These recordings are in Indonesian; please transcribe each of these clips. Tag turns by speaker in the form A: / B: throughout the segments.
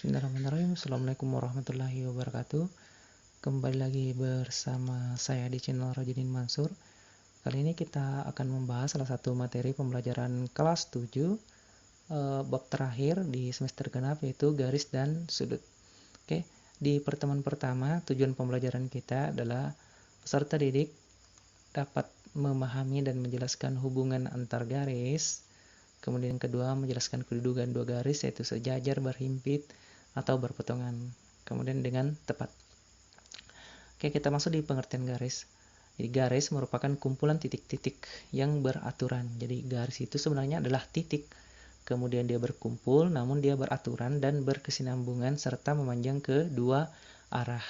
A: Bismillahirrahmanirrahim. Assalamualaikum warahmatullahi wabarakatuh. Kembali lagi bersama saya di channel Rajudin Mansur. Kali ini kita akan membahas salah satu materi pembelajaran kelas 7 bab terakhir di semester genap, yaitu garis dan sudut. Oke, di pertemuan pertama tujuan pembelajaran kita adalah peserta didik dapat memahami dan menjelaskan hubungan antar garis. Kemudian yang kedua, menjelaskan kedudukan dua garis, yaitu sejajar, berhimpit, atau berpotongan. Kemudian dengan tepat. Oke, kita masuk di pengertian garis. Jadi garis merupakan kumpulan titik-titik yang beraturan. Jadi garis itu sebenarnya adalah titik. Kemudian dia berkumpul, namun dia beraturan dan berkesinambungan serta memanjang ke dua arah.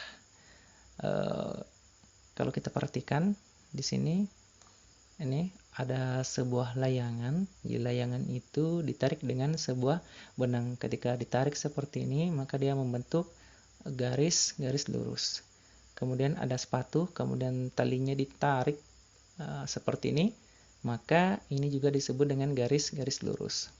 A: Kalau kita perhatikan di sini, ini ada sebuah layangan. Jadi layangan itu ditarik dengan sebuah benang. Ketika ditarik seperti ini, maka dia membentuk garis-garis lurus. Kemudian ada sepatu, kemudian talinya ditarik seperti ini, maka ini juga disebut dengan garis-garis lurus.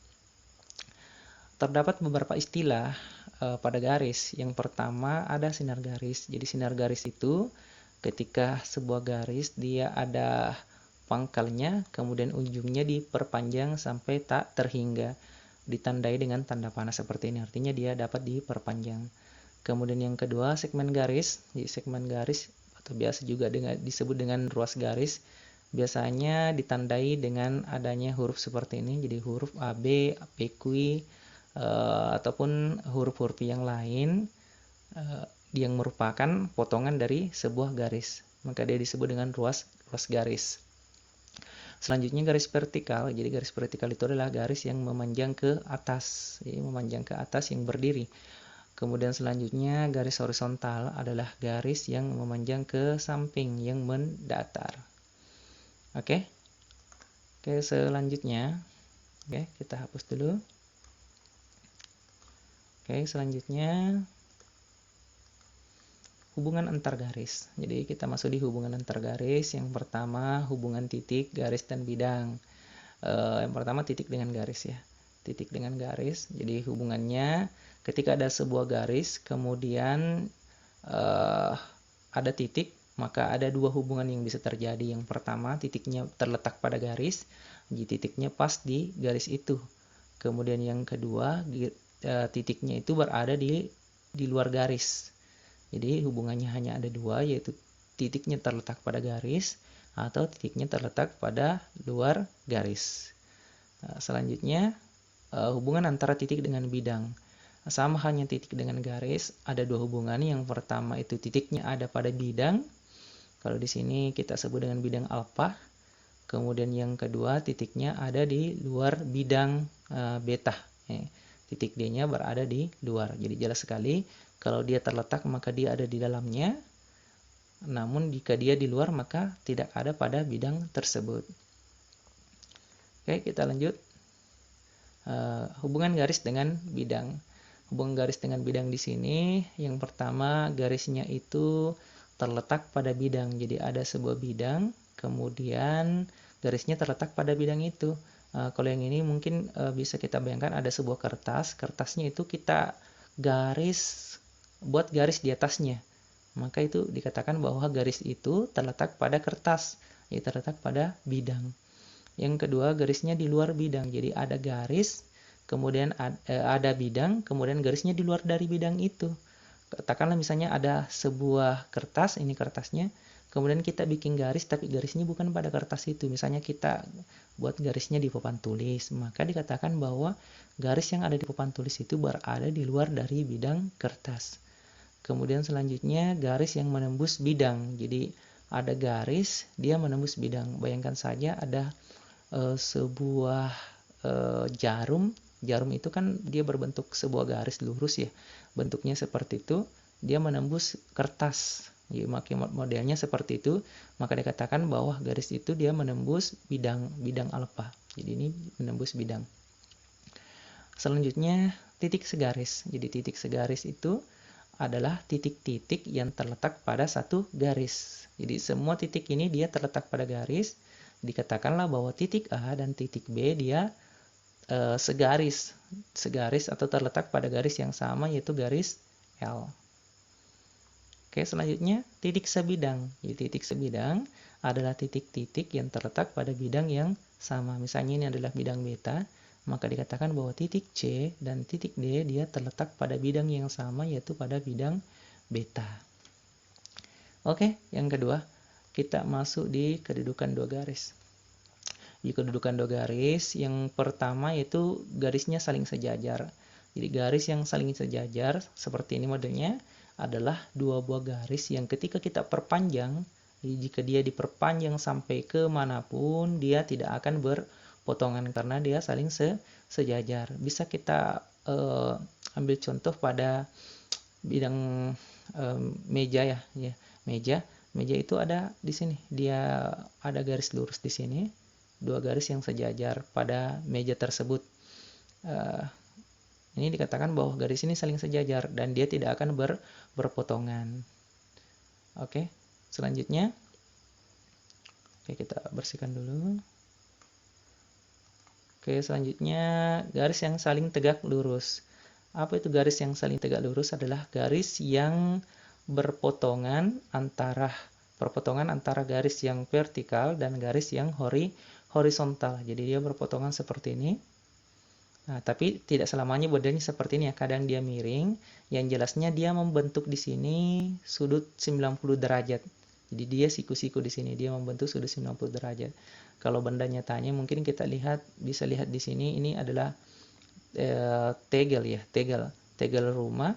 A: Terdapat beberapa istilah pada garis. Yang pertama ada sinar garis. Jadi sinar garis itu ketika sebuah garis dia ada pangkalnya, kemudian ujungnya diperpanjang sampai tak terhingga, ditandai dengan tanda panah seperti ini, artinya dia dapat diperpanjang. Kemudian yang kedua, segmen garis. Jadi segmen garis atau biasa juga disebut dengan ruas garis, biasanya ditandai dengan adanya huruf seperti ini, jadi huruf AB, PQ, ataupun huruf-huruf yang lain yang merupakan potongan dari sebuah garis, maka dia disebut dengan ruas garis. Selanjutnya garis vertikal. Jadi garis vertikal itu adalah garis yang memanjang ke atas, jadi memanjang ke atas yang berdiri. Kemudian selanjutnya garis horizontal adalah garis yang memanjang ke samping yang mendatar. Oke, selanjutnya, kita hapus dulu. Selanjutnya hubungan antar garis. Jadi kita masuk di hubungan antar garis. Yang pertama hubungan titik, garis, dan bidang. Yang pertama titik dengan garis ya. Titik dengan garis. Jadi hubungannya ketika ada sebuah garis, kemudian ada titik, maka ada dua hubungan yang bisa terjadi. Yang pertama titiknya terletak pada garis, jadi titiknya pas di garis itu. Kemudian yang kedua titiknya itu berada di luar garis. Jadi hubungannya hanya ada dua, yaitu titiknya terletak pada garis atau titiknya terletak pada luar garis. Selanjutnya hubungan antara titik dengan bidang. Sama halnya titik dengan garis, ada dua hubungan. Yang pertama itu titiknya ada pada bidang. Kalau di sini kita sebut dengan bidang alfa. Kemudian yang kedua titiknya ada di luar bidang beta. Titik D-nya berada di luar. Jadi jelas sekali, kalau dia terletak maka dia ada di dalamnya, namun jika dia di luar maka tidak ada pada bidang tersebut. Oke, kita lanjut. Hubungan garis dengan bidang. Hubungan garis dengan bidang di sini, yang pertama garisnya itu terletak pada bidang. Jadi ada sebuah bidang, kemudian garisnya terletak pada bidang itu. Kalau yang ini mungkin bisa kita bayangkan ada sebuah kertas. Kertasnya itu kita buat garis di atasnya, maka itu dikatakan bahwa garis itu terletak pada kertas, yaitu terletak pada bidang. Yang kedua, garisnya di luar bidang. Jadi ada garis, kemudian ada bidang, kemudian garisnya di luar dari bidang itu. Katakanlah misalnya ada sebuah kertas, ini kertasnya, kemudian kita bikin garis, tapi garisnya bukan pada kertas itu. Misalnya kita buat garisnya di papan tulis, maka dikatakan bahwa garis yang ada di papan tulis itu berada di luar dari bidang kertas. Kemudian selanjutnya garis yang menembus bidang. Jadi ada garis, dia menembus bidang. Bayangkan saja ada sebuah jarum. Jarum itu kan dia berbentuk sebuah garis lurus ya. Bentuknya seperti itu, dia menembus kertas. Jadi modelnya seperti itu, maka dikatakan bahwa garis itu dia menembus bidang alfa. Jadi ini menembus bidang. Selanjutnya titik segaris. Jadi titik segaris itu adalah titik-titik yang terletak pada satu garis. Jadi semua titik ini dia terletak pada garis. Dikatakanlah bahwa titik A dan titik B dia segaris atau terletak pada garis yang sama, yaitu garis L. Oke, selanjutnya titik sebidang. Jadi titik sebidang adalah titik-titik yang terletak pada bidang yang sama. Misalnya ini adalah bidang beta, maka dikatakan bahwa titik C dan titik D dia terletak pada bidang yang sama, yaitu pada bidang beta. Oke, yang kedua, kita masuk di kedudukan dua garis. Di kedudukan dua garis, yang pertama yaitu garisnya saling sejajar. Jadi garis yang saling sejajar seperti ini modelnya adalah dua buah garis yang ketika kita perpanjang, jadi jika dia diperpanjang sampai ke manapun, dia tidak akan berpotongan karena dia saling sejajar. Bisa kita ambil contoh pada bidang meja ya, meja itu ada di sini, dia ada garis lurus di sini, dua garis yang sejajar pada meja tersebut. Ini dikatakan bahwa garis ini saling sejajar dan dia tidak akan berpotongan. Oke, selanjutnya, kita bersihkan dulu. Oke, selanjutnya garis yang saling tegak lurus. Apa itu garis yang saling tegak lurus? Adalah garis yang perpotongan antara garis yang vertikal dan garis yang horizontal. Jadi dia berpotongan seperti ini. Nah, tapi tidak selamanya modelnya seperti ini ya. Kadang dia miring, yang jelasnya dia membentuk di sini sudut 90 derajat. Jadi dia siku-siku di sini, dia membentuk sudut 90 derajat. Kalau benda nyatanya mungkin kita bisa lihat di sini, ini adalah tegel ya, tegel rumah.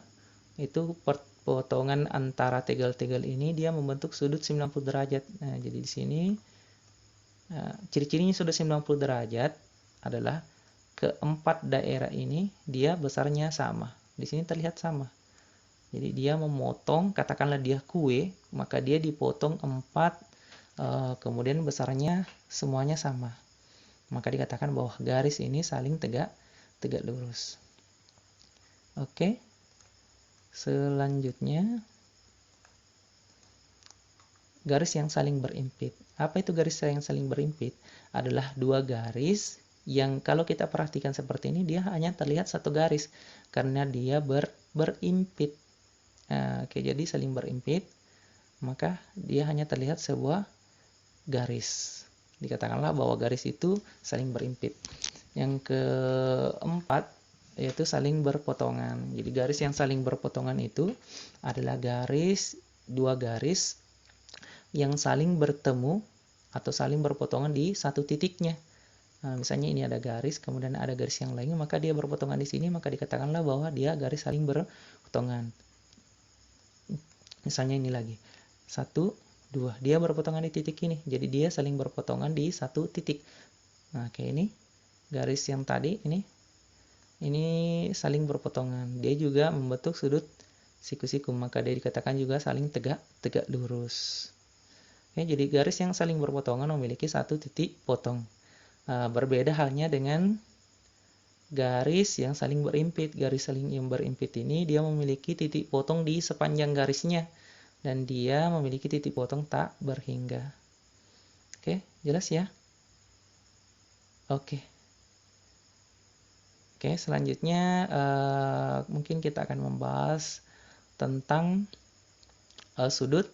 A: Itu potongan antara tegel-tegel ini dia membentuk sudut 90 derajat. Nah, jadi di sini ciri-cirinya sudut 90 derajat adalah keempat daerah ini dia besarnya sama. Di sini terlihat sama. Jadi dia memotong, katakanlah dia kue, maka dia dipotong 4, kemudian besarnya semuanya sama. Maka dikatakan bahwa garis ini saling tegak lurus. Oke. Selanjutnya garis yang saling berimpit. Apa itu garis yang saling berimpit? Adalah dua garis yang kalau kita perhatikan seperti ini, dia hanya terlihat satu garis karena dia berimpit. Oke, jadi saling berimpit, maka dia hanya terlihat sebuah garis. Dikatakanlah bahwa garis itu saling berimpit. Yang keempat yaitu saling berpotongan. Jadi garis yang saling berpotongan itu adalah dua garis yang saling bertemu atau saling berpotongan di satu titiknya. Nah, misalnya ini ada garis, kemudian ada garis yang lainnya, maka dia berpotongan di sini, maka dikatakanlah bahwa dia garis saling berpotongan. Misalnya ini lagi, 1, 2, dia berpotongan di titik ini, jadi dia saling berpotongan di satu titik. Nah, kayak ini, garis yang tadi ini saling berpotongan, dia juga membentuk sudut siku-siku, maka dia dikatakan juga saling tegak lurus. Oke, jadi garis yang saling berpotongan memiliki satu titik potong. Berbeda halnya dengan garis yang saling berimpit. Garis saling yang berimpit ini dia memiliki titik potong di sepanjang garisnya dan dia memiliki titik potong tak berhingga. Oke, jelas ya? Oke, selanjutnya mungkin kita akan membahas tentang sudut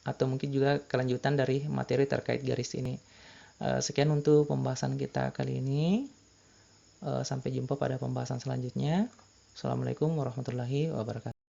A: atau mungkin juga kelanjutan dari materi terkait garis ini. Sekian untuk pembahasan kita kali ini. Sampai jumpa pada pembahasan selanjutnya. Assalamualaikum warahmatullahi wabarakatuh.